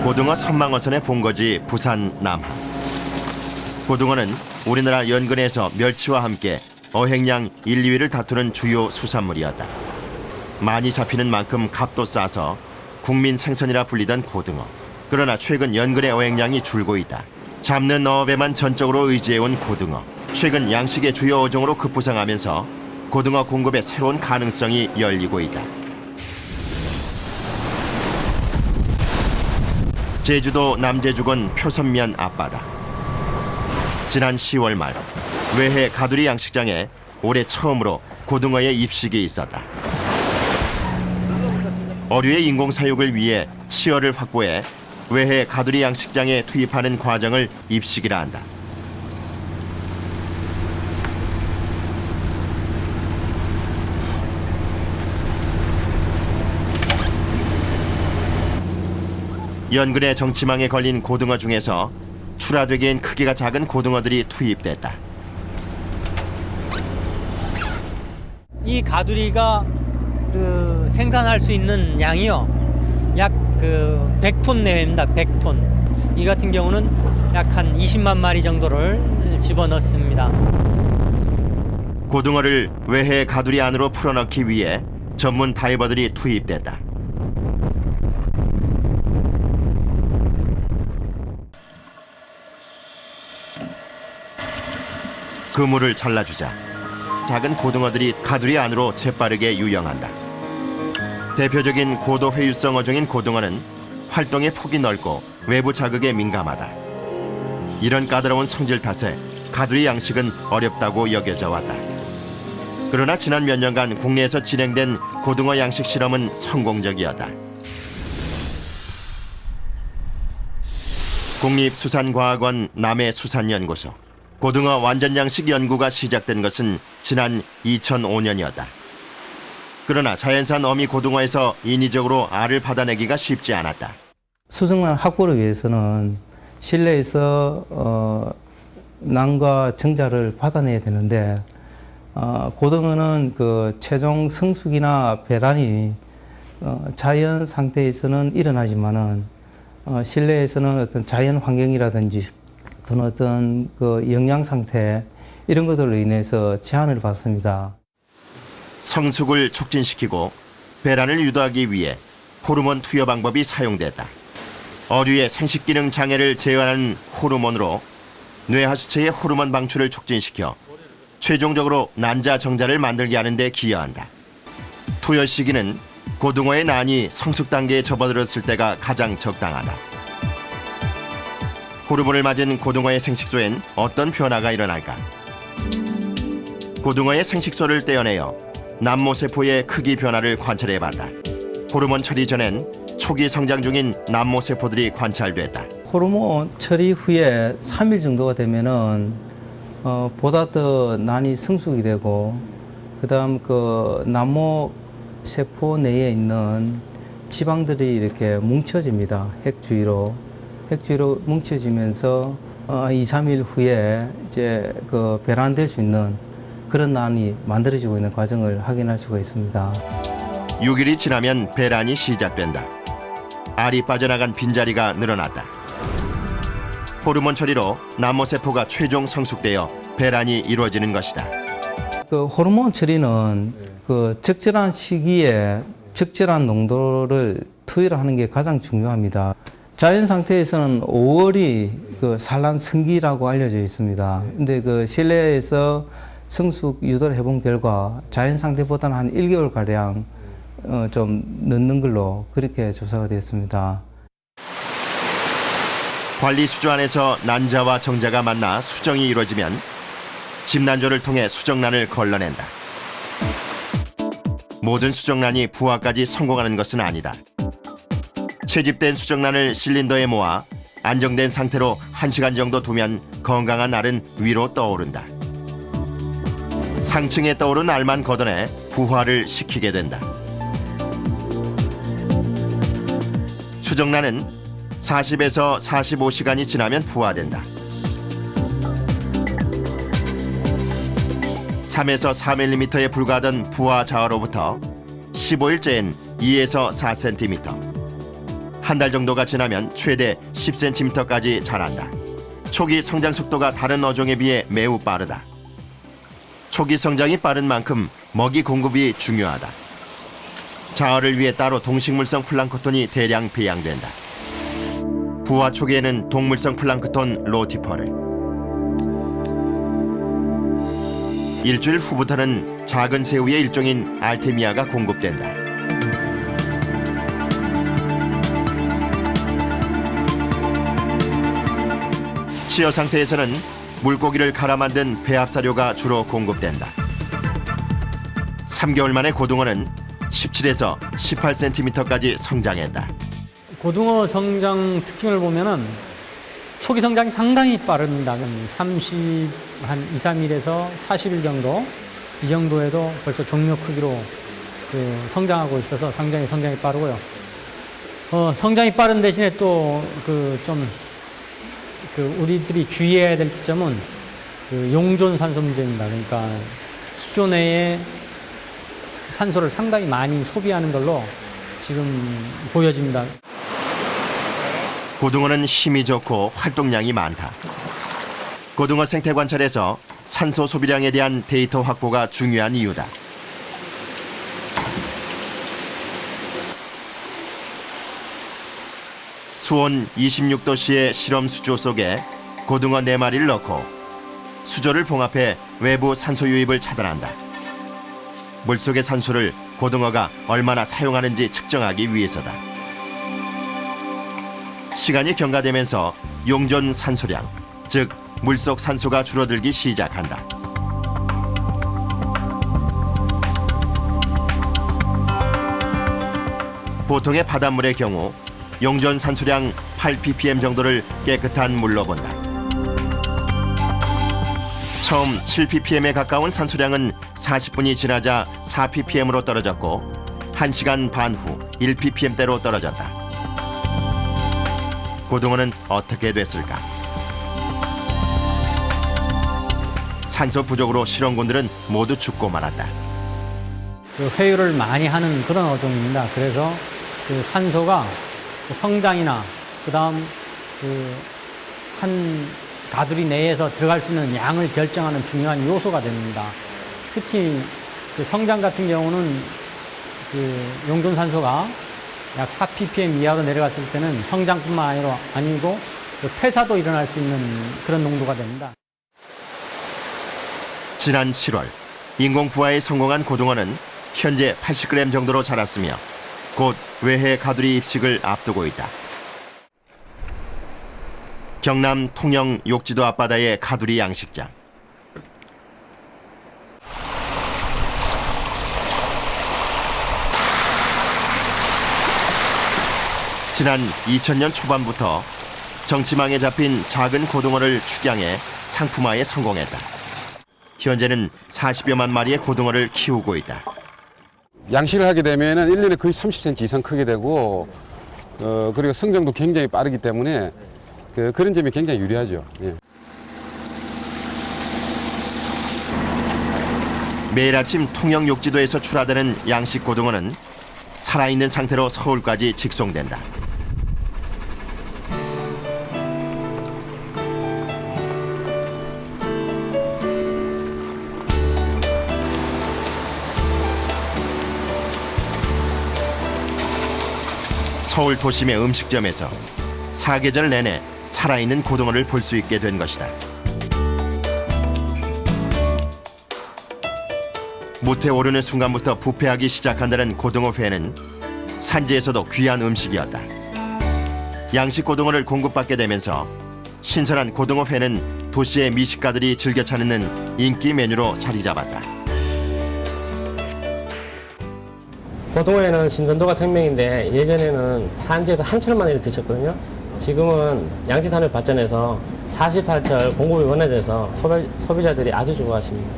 고등어 선망어선의 본거지 부산 남항. 고등어는 우리나라 연근에서 멸치와 함께 어획량 1, 2위를 다투는 주요 수산물이었다. 많이 잡히는 만큼 값도 싸서 국민 생선이라 불리던 고등어. 그러나 최근 연근의 어획량이 줄고 있다. 잡는 어업에만 전적으로 의지해온 고등어. 최근 양식의 주요 어종으로 급부상하면서 고등어 공급의 새로운 가능성이 열리고 있다. 제주도 남제주군 표선면 앞바다. 지난 10월 말 외해 가두리 양식장에 올해 처음으로 고등어의 입식이 있었다. 어류의 인공사육을 위해 치어를 확보해 외해 가두리 양식장에 투입하는 과정을 입식이라 한다. 연근의 정치망에 걸린 고등어 중에서 출하되기엔 크기가 작은 고등어들이 투입됐다. 이 가두리가 생산할 수 있는 양이요. 약 100톤 내외입니다. 100톤. 이 같은 경우는 약 한 20만 마리 정도를 집어넣습니다. 고등어를 외해 가두리 안으로 풀어넣기 위해 전문 다이버들이 투입됐다. 그물을 잘라주자 작은 고등어들이 가두리 안으로 재빠르게 유영한다. 대표적인 고도 회유성 어종인 고등어는 활동의 폭이 넓고 외부 자극에 민감하다. 이런 까다로운 성질 탓에 가두리 양식은 어렵다고 여겨져 왔다. 그러나 지난 몇 년간 국내에서 진행된 고등어 양식 실험은 성공적이었다. 국립수산과학원 남해수산연구소. 고등어 완전 양식 연구가 시작된 것은 지난 2005년이었다. 그러나 자연산 어미 고등어에서 인위적으로 알을 받아내기가 쉽지 않았다. 수정란 확보를 위해서는 실내에서 난과 정자를 받아내야 되는데 고등어는 최종 성숙이나 배란이 자연 상태에서는 일어나지만은 실내에서는 어떤 자연 환경이라든지 어떤 영양 상태 이런 것들로 인해서 제한을 받습니다. 성숙을 촉진시키고 배란을 유도하기 위해 호르몬 투여 방법이 사용됐다. 어류의 생식 기능 장애를 제어하는 호르몬으로 뇌하수체의 호르몬 방출을 촉진시켜 최종적으로 난자 정자를 만들게 하는 데 기여한다. 투여 시기는 고등어의 난이 성숙 단계에 접어들었을 때가 가장 적당하다. 호르몬을 맞은 고등어의 생식소엔 어떤 변화가 일어날까? 고등어의 생식소를 떼어내어 남모세포의 크기 변화를 관찰해봤다. 호르몬 처리 전엔 초기 성장 중인 남모세포들이 관찰됐다. 호르몬 처리 후에 3일 정도가 되면은 보다 더 난이 성숙이 되고 그다음 남모세포 내에 있는 지방들이 이렇게 뭉쳐집니다. 핵주위로 뭉쳐지면서 2, 3일 후에 이제 배란될 수 있는 그런 난이 만들어지고 있는 과정을 확인할 수가 있습니다. 6일이 지나면 배란이 시작된다. 알이 빠져나간 빈자리가 늘어났다. 호르몬 처리로 남모세포가 최종 성숙되어 배란이 이루어지는 것이다. 호르몬 처리는 적절한 시기에 적절한 농도를 투여를 하는 게 가장 중요합니다. 자연 상태에서는 5월이 산란 성기라고 알려져 있습니다. 근데 실내에서 성숙 유도를 해본 결과 자연 상태보다는 한 1개월 가량 좀 늦는 걸로 그렇게 조사가 되었습니다. 관리 수조 안에서 난자와 정자가 만나 수정이 이루어지면 집난조를 통해 수정란을 걸러낸다. 모든 수정란이 부화까지 성공하는 것은 아니다. 채집된 수정란을 실린더에 모아 안정된 상태로 1시간 정도 두면 건강한 알은 위로 떠오른다. 상층에 떠오른 알만 걷어내 부화를 시키게 된다. 수정란은 40에서 45시간이 지나면 부화된다. 3에서 4mm에 불과하던 부화 자화로부터 15일째엔 2에서 4cm, 한 달 정도가 지나면 최대 10cm까지 자란다. 초기 성장 속도가 다른 어종에 비해 매우 빠르다. 초기 성장이 빠른 만큼 먹이 공급이 중요하다. 자어를 위해 따로 동식물성 플랑크톤이 대량 배양된다. 부화 초기에는 동물성 플랑크톤 로티퍼를, 일주일 후부터는 작은 새우의 일종인 알테미아가 공급된다. 치어 상태에서는 물고기를 갈아 만든 배합사료가 주로 공급된다. 3개월 만에 고등어는 17에서 18cm까지 성장했다. 고등어 성장 특징을 보면은 초기 성장이 상당히 빠릅니다. 한 2, 3일에서 40일 정도, 이 정도에도 벌써 종묘 크기로 성장하고 있어서 상당히 성장이 빠르고요. 성장이 빠른 대신에 또 우리들이 주의해야 될 점은 용존 산소 문제입니다. 그러니까 수조 내에 산소를 상당히 많이 소비하는 걸로 지금 보여집니다. 고등어는 힘이 좋고 활동량이 많다. 고등어 생태 관찰에서 산소 소비량에 대한 데이터 확보가 중요한 이유다. 수온 26도씨의 실험 수조 속에 고등어 4마리를 넣고 수조를 봉합해 외부 산소 유입을 차단한다. 물속의 산소를 고등어가 얼마나 사용하는지 측정하기 위해서다. 시간이 경과되면서 용존 산소량, 즉 물속 산소가 줄어들기 시작한다. 보통의 바닷물의 경우 용존 산소량 8ppm 정도를 깨끗한 물로 본다. 처음 7ppm에 가까운 산소량은 40분이 지나자 4ppm으로 떨어졌고 1시간 반 후 1ppm대로 떨어졌다. 고등어는 어떻게 됐을까? 산소 부족으로 실험군들은 모두 죽고 말았다. 회유를 많이 하는 그런 어종입니다. 그래서 산소가 성장이나 그다음 한 가두리 내에서 들어갈 수 있는 양을 결정하는 중요한 요소가 됩니다. 특히 성장 같은 경우는 용존 산소가 약 4ppm 이하로 내려갔을 때는 성장뿐만 아니고 폐사도 일어날 수 있는 그런 농도가 됩니다. 지난 7월 인공 부화에 성공한 고등어는 현재 80g 정도로 자랐으며 곧 외해 가두리 입식을 앞두고 있다. 경남 통영 욕지도 앞바다의 가두리 양식장. 지난 2000년 초반부터 정치망에 잡힌 작은 고등어를 축양해 상품화에 성공했다. 현재는 40여만 마리의 고등어를 키우고 있다. 양식을 하게 되면은 1년에 거의 30cm 이상 크게 되고 그리고 성장도 굉장히 빠르기 때문에 그런 점이 굉장히 유리하죠. 예. 매일 아침 통영 욕지도에서 출하되는 양식 고등어는 살아있는 상태로 서울까지 직송된다. 서울 도심의 음식점에서 사계절 내내 살아있는 고등어를 볼 수 있게 된 것이다. 무태 오르는 순간부터 부패하기 시작한다는 고등어회는 산지에서도 귀한 음식이었다. 양식 고등어를 공급받게 되면서 신선한 고등어회는 도시의 미식가들이 즐겨 찾는 인기 메뉴로 자리 잡았다. 고등어에는 신선도가 생명인데 예전에는 산지에서 한철 만에 드셨거든요. 지금은 양식산업이 발전해서 사시사철 공급이 원활해져서 소비자들이 아주 좋아하십니다.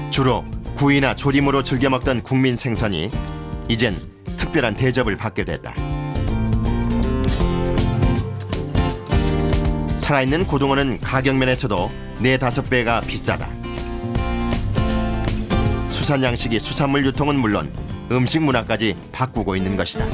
주로 구이나 조림으로 즐겨 먹던 국민 생선이 이젠 특별한 대접을 받게 됐다. 살아있는 고등어는 가격면에서도 4-5배가 비싸다. 수산 양식이 수산물 유통은 물론 음식 문화까지 바꾸고 있는 것이다.